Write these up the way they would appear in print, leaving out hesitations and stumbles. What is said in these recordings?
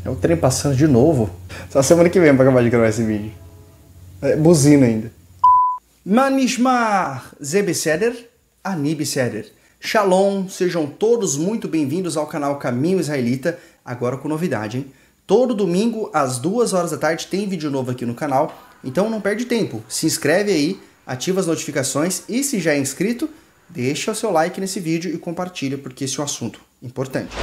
É o trem passando de novo. Só semana que vem pra acabar de gravar esse vídeo. É buzina ainda. Manishmar Zebeseder, Anibeseder. Shalom, sejam todos muito bem-vindos ao canal Caminho Israelita. Agora com novidade, hein? Todo domingo, às 2 horas da tarde, tem vídeo novo aqui no canal. Então não perde tempo. Se inscreve aí, ativa as notificações e se já é inscrito, deixa o seu like nesse vídeo e compartilha, porque esse é um assunto importante.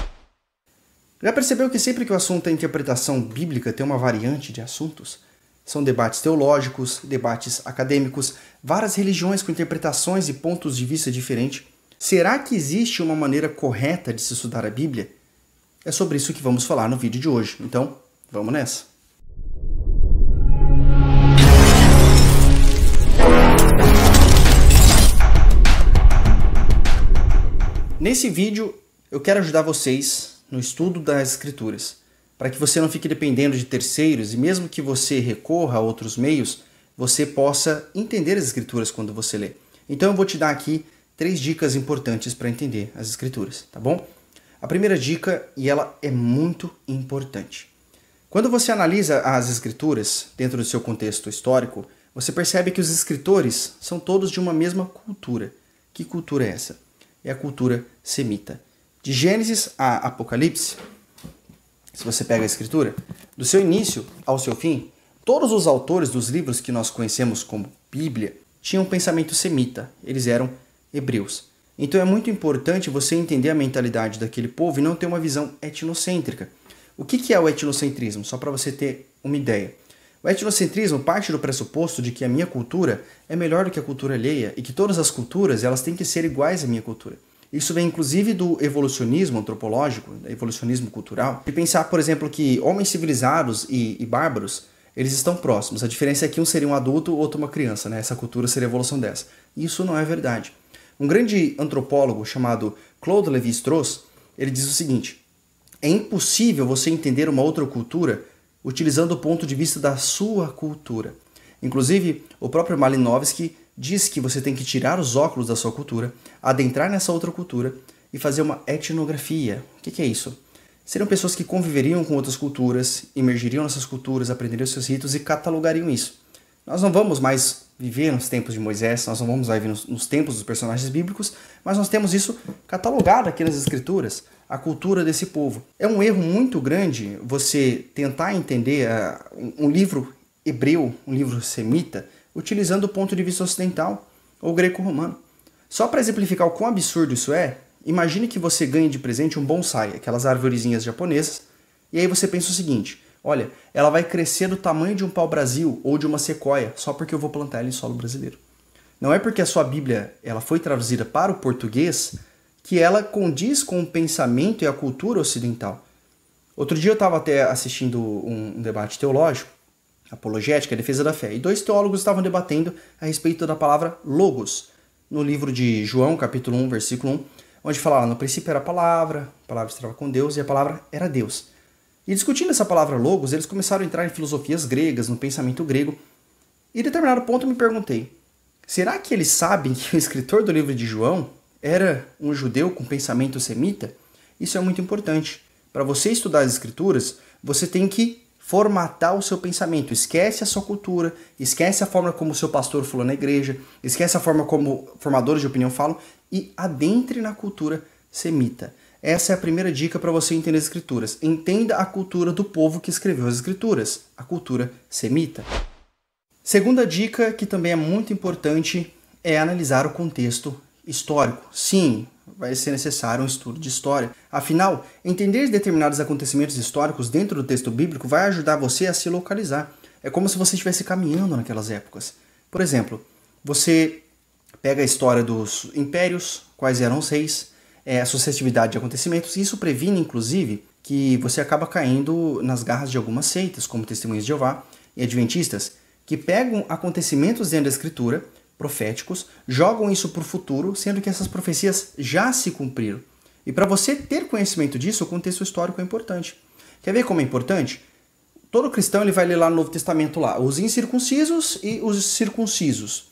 Já percebeu que sempre que o assunto é interpretação bíblica tem uma variante de assuntos? São debates teológicos, debates acadêmicos, várias religiões com interpretações e pontos de vista diferentes. Será que existe uma maneira correta de se estudar a Bíblia? É sobre isso que vamos falar no vídeo de hoje. Então, vamos nessa! Nesse vídeo, eu quero ajudar vocês no estudo das Escrituras, para que você não fique dependendo de terceiros e mesmo que você recorra a outros meios, você possa entender as Escrituras quando você lê. Então eu vou te dar aqui 3 dicas importantes para entender as Escrituras, tá bom? A primeira dica, e ela é muito importante. Quando você analisa as Escrituras dentro do seu contexto histórico, você percebe que os escritores são todos de uma mesma cultura. Que cultura é essa? É a cultura semita. De Gênesis a Apocalipse, se você pega a Escritura, do seu início ao seu fim, todos os autores dos livros que nós conhecemos como Bíblia tinham um pensamento semita, eles eram hebreus. Então é muito importante você entender a mentalidade daquele povo e não ter uma visão etnocêntrica. O que é o etnocentrismo? Só para você ter uma ideia. O etnocentrismo parte do pressuposto de que a minha cultura é melhor do que a cultura alheia e que todas as culturas elas têm que ser iguais à minha cultura. Isso vem inclusive do evolucionismo antropológico, do evolucionismo cultural, de pensar, por exemplo, que homens civilizados e bárbaros, eles estão próximos. A diferença é que um seria um adulto, o outro uma criança, né? Essa cultura seria a evolução dessa. Isso não é verdade. Um grande antropólogo chamado Claude Lévi-Strauss, ele diz o seguinte: é impossível você entender uma outra cultura utilizando o ponto de vista da sua cultura. Inclusive, o próprio Malinowski diz que você tem que tirar os óculos da sua cultura, adentrar nessa outra cultura e fazer uma etnografia. O que é isso? Seriam pessoas que conviveriam com outras culturas, emergiriam nessas culturas, aprenderiam seus ritos e catalogariam isso. Nós não vamos mais viver nos tempos de Moisés, nós não vamos mais viver nos tempos dos personagens bíblicos, mas nós temos isso catalogado aqui nas Escrituras, a cultura desse povo. É um erro muito grande você tentar entender um livro hebreu, um livro semita, utilizando o ponto de vista ocidental ou greco-romano. Só para exemplificar o quão absurdo isso é, imagine que você ganhe de presente um bonsai, aquelas arvorezinhas japonesas, e aí você pensa o seguinte: olha, ela vai crescer do tamanho de um pau-brasil ou de uma sequoia, só porque eu vou plantar ela em solo brasileiro. Não é porque a sua Bíblia ela foi traduzida para o português que ela condiz com o pensamento e a cultura ocidental. Outro dia eu estava até assistindo um debate teológico, apologética, a defesa da fé, e 2 teólogos estavam debatendo a respeito da palavra logos, no livro de João, capítulo 1, versículo 1, onde fala: no princípio era a palavra estava com Deus e a palavra era Deus. E discutindo essa palavra logos, eles começaram a entrar em filosofias gregas, no pensamento grego. E em determinado ponto eu me perguntei: será que eles sabem que o escritor do livro de João era um judeu com pensamento semita? Isso é muito importante. Para você estudar as escrituras, você tem que formatar o seu pensamento. Esquece a sua cultura, esquece a forma como o seu pastor falou na igreja, esquece a forma como formadores de opinião falam e adentre na cultura semita. Essa é a primeira dica para você entender as Escrituras. Entenda a cultura do povo que escreveu as Escrituras, a cultura semita. Segunda dica, que também é muito importante, é analisar o contexto histórico. Sim, vai ser necessário um estudo de história. Afinal, entender determinados acontecimentos históricos dentro do texto bíblico vai ajudar você a se localizar. É como se você estivesse caminhando naquelas épocas. Por exemplo, você pega a história dos impérios, quais eram os reis, a sucessividade de acontecimentos, e isso previne, inclusive, que você acaba caindo nas garras de algumas seitas, como Testemunhas de Jeová e Adventistas, que pegam acontecimentos dentro da Escritura, proféticos, jogam isso para o futuro, sendo que essas profecias já se cumpriram. E para você ter conhecimento disso, o contexto histórico é importante. Quer ver como é importante? Todo cristão ele vai ler lá no Novo Testamento, lá, os incircuncisos e os circuncisos.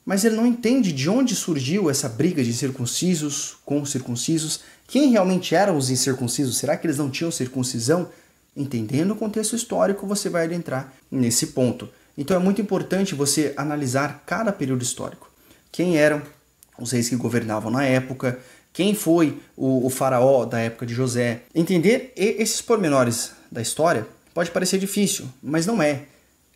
Mas ele não entende de onde surgiu essa briga de circuncisos com circuncisos. Quem realmente eram os incircuncisos? Será que eles não tinham circuncisão? Entendendo o contexto histórico, você vai adentrar nesse ponto. Então é muito importante você analisar cada período histórico. Quem eram os reis que governavam na época, quem foi o faraó da época de José. Entender esses pormenores da história pode parecer difícil, mas não é.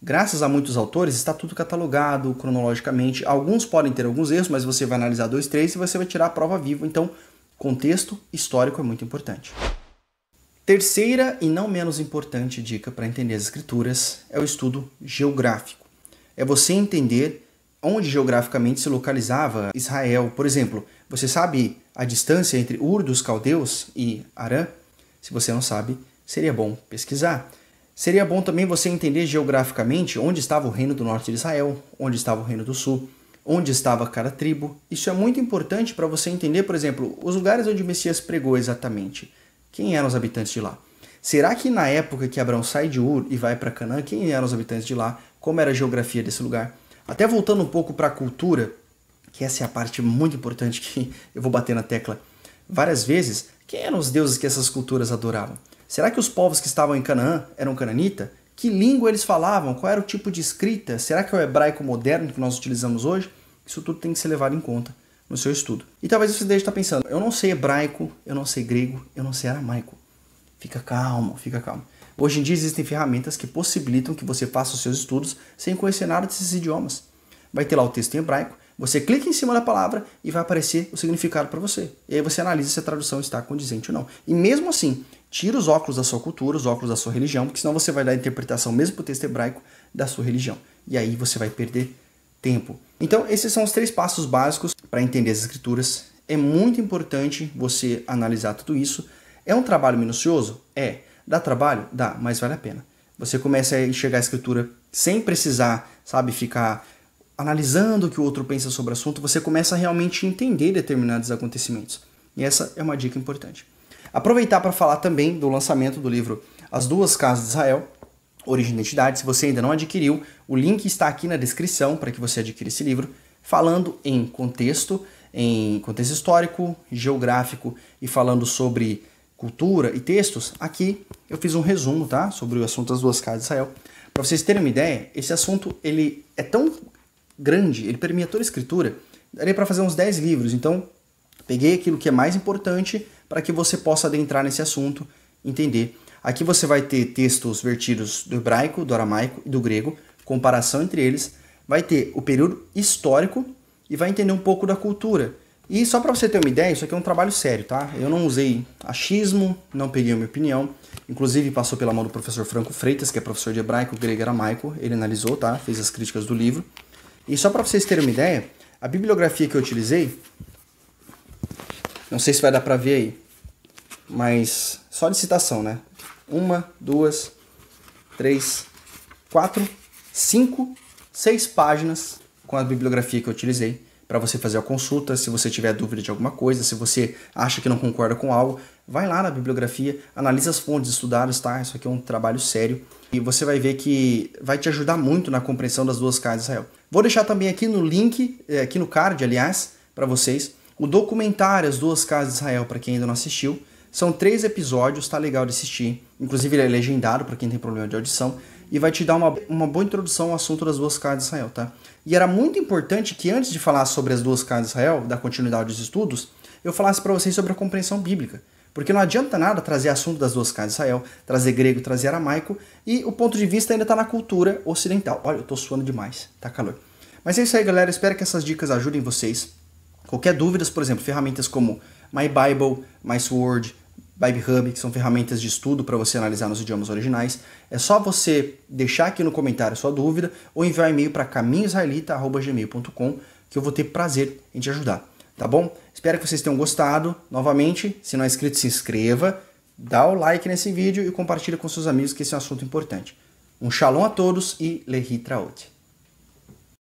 Graças a muitos autores está tudo catalogado cronologicamente. Alguns podem ter alguns erros, mas você vai analisar 2, 3 e você vai tirar a prova viva. Então, contexto histórico é muito importante. Terceira e não menos importante dica para entender as escrituras é o estudo geográfico. É você entender onde geograficamente se localizava Israel. Por exemplo, você sabe a distância entre Ur dos Caldeus e Harã? Se você não sabe, seria bom pesquisar. Seria bom também você entender geograficamente onde estava o reino do norte de Israel, onde estava o reino do sul, onde estava cada tribo. Isso é muito importante para você entender, por exemplo, os lugares onde o Messias pregou exatamente. Quem eram os habitantes de lá? Será que na época que Abraão sai de Ur e vai para Canaã, quem eram os habitantes de lá? Como era a geografia desse lugar? Até voltando um pouco para a cultura, que essa é a parte muito importante que eu vou bater na tecla várias vezes, quem eram os deuses que essas culturas adoravam? Será que os povos que estavam em Canaã eram cananita? Que língua eles falavam? Qual era o tipo de escrita? Será que é o hebraico moderno que nós utilizamos hoje? Isso tudo tem que ser levado em conta no seu estudo. E talvez você deve estar pensando, eu não sei hebraico, eu não sei grego, eu não sei aramaico. Fica calmo, fica calmo. Hoje em dia existem ferramentas que possibilitam que você faça os seus estudos sem conhecer nada desses idiomas. Vai ter lá o texto em hebraico, você clica em cima da palavra e vai aparecer o significado para você. E aí você analisa se a tradução está condizente ou não. E mesmo assim, tira os óculos da sua cultura, os óculos da sua religião, porque senão você vai dar a interpretação, mesmo para o texto hebraico, da sua religião. E aí você vai perder tempo. Então, esses são os 3 passos básicos para entender as escrituras. É muito importante você analisar tudo isso. É um trabalho minucioso? É. Dá trabalho? Dá, mas vale a pena. Você começa a enxergar a escritura sem precisar, sabe, ficar analisando o que o outro pensa sobre o assunto, você começa a realmente entender determinados acontecimentos. E essa é uma dica importante. Aproveitar para falar também do lançamento do livro As Duas Casas de Israel, Origem e Identidade. Se você ainda não adquiriu, o link está aqui na descrição para que você adquira esse livro, falando em contexto histórico, geográfico e falando sobre cultura e textos. Aqui eu fiz um resumo, tá, sobre o assunto das duas casas de Israel. Para vocês terem uma ideia, esse assunto ele é tão grande, ele permeia toda a escritura, daria para fazer uns 10 livros. Então, peguei aquilo que é mais importante para que você possa adentrar nesse assunto, entender. Aqui você vai ter textos vertidos do hebraico, do aramaico e do grego, comparação entre eles, vai ter o período histórico e vai entender um pouco da cultura. E só para você ter uma ideia, isso aqui é um trabalho sério, tá? Eu não usei achismo, não peguei a minha opinião, inclusive passou pela mão do professor Franco Freitas, que é professor de hebraico, grego e aramaico, ele analisou, tá? Fez as críticas do livro. E só para vocês terem uma ideia, a bibliografia que eu utilizei, não sei se vai dar para ver aí, mas só de citação, né? 1, 2, 3, 4, 5, 6 páginas com a bibliografia que eu utilizei para você fazer a consulta. Se você tiver dúvida de alguma coisa, se você acha que não concorda com algo, vai lá na bibliografia, analisa as fontes estudadas, tá? Isso aqui é um trabalho sério e você vai ver que vai te ajudar muito na compreensão das duas casas de Israel. Vou deixar também aqui no link, aqui no card, aliás, para vocês, o documentário As Duas Casas de Israel, para quem ainda não assistiu. São 3 episódios, tá legal de assistir. Inclusive ele é legendado para quem tem problema de audição. E vai te dar uma boa introdução ao assunto das duas casas de Israel, tá? E era muito importante que antes de falar sobre as duas casas de Israel, da continuidade dos estudos, eu falasse para vocês sobre a compreensão bíblica. Porque não adianta nada trazer assunto das duas casas de Israel, trazer grego, trazer aramaico, e o ponto de vista ainda está na cultura ocidental. Olha, eu tô suando demais, tá calor. Mas é isso aí, galera. Espero que essas dicas ajudem vocês. Qualquer dúvidas, por exemplo, ferramentas como My Bible, My Sword, BibleHub, que são ferramentas de estudo para você analisar nos idiomas originais. É só você deixar aqui no comentário sua dúvida ou enviar um e-mail para caminhoisraelita@gmail.com, que eu vou ter prazer em te ajudar, tá bom? Espero que vocês tenham gostado. Novamente, se não é inscrito, se inscreva, dá o like nesse vídeo e compartilha com seus amigos, que esse é um assunto importante. Um shalom a todos e lehi traot.